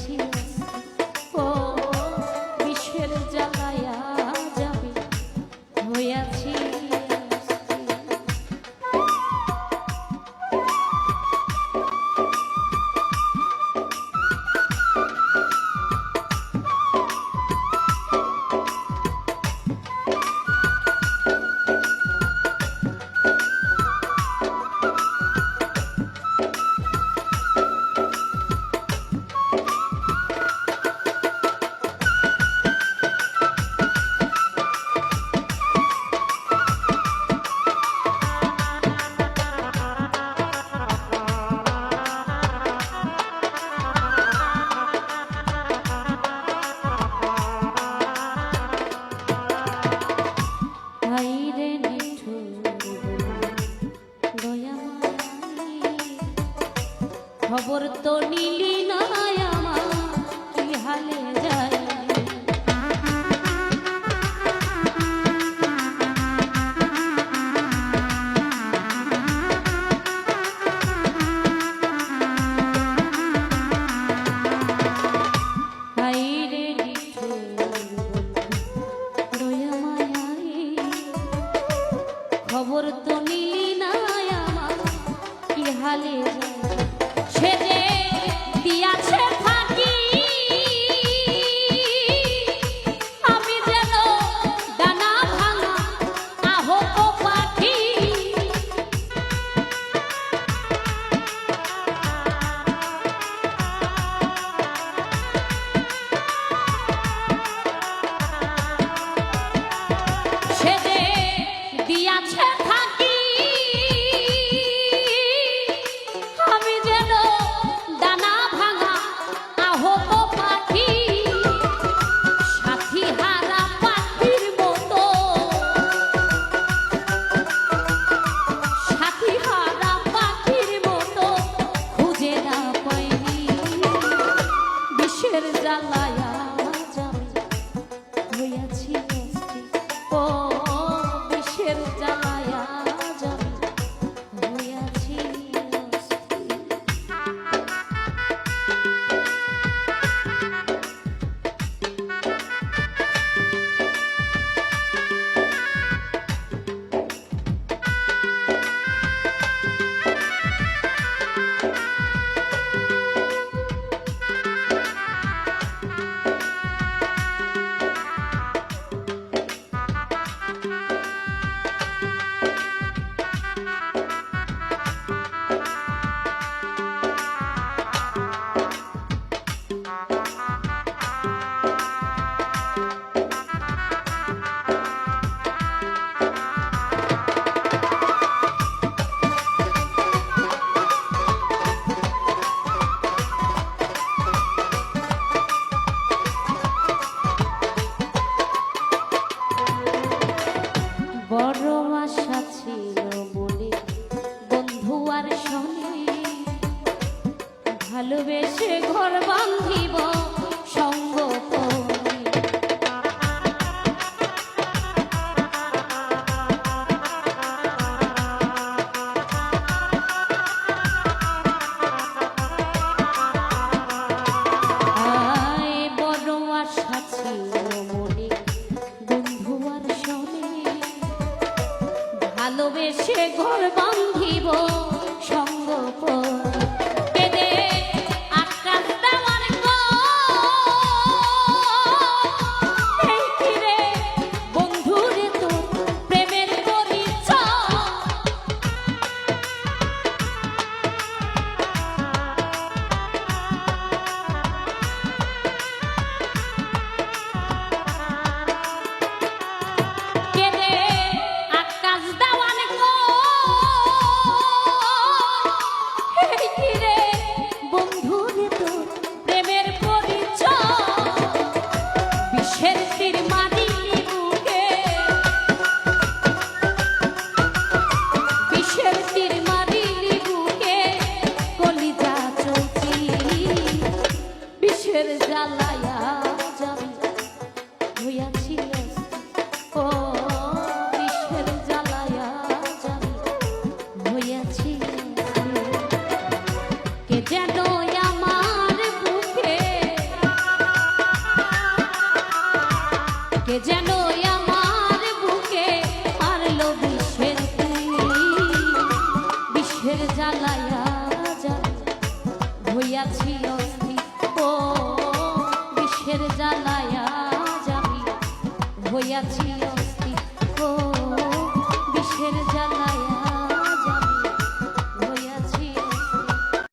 হইয়াছি ও বিশ্বের জ্বালায়া যাবে হইয়াছি। খবর তো নিলি না আমার কি হালে যায়। খবর তো নিলি না আমার কি হালে যায়। সে যে দিয়াছে ফাঁকি আমি যেন ডানা ভাঙা আহত পাখি। সে যে দিয়াছে ফাঁকি আমি যেন ডানা ভাঙা আহত পাখি। সাথী হারা পাখির মতো সাথী হারা পাখির মতো খুঁজে না পাইনি। বিশ্বের জ্বালায়া যাবে হইয়াছি ও বিশ্বের জ্বালায়া যাবে হইয়াছি। বড় আশা ছিল বলে বন্ধু আর শোনে ভালোবেসে ঘর বাঁধিব। কে যেন আমার বুকে মারলো বিষের তুলি, বিষের জ্বালায়া জ্বালা হইয়াছি অস্থির, ও বিষের জ্বালায়া জানি হইয়াছি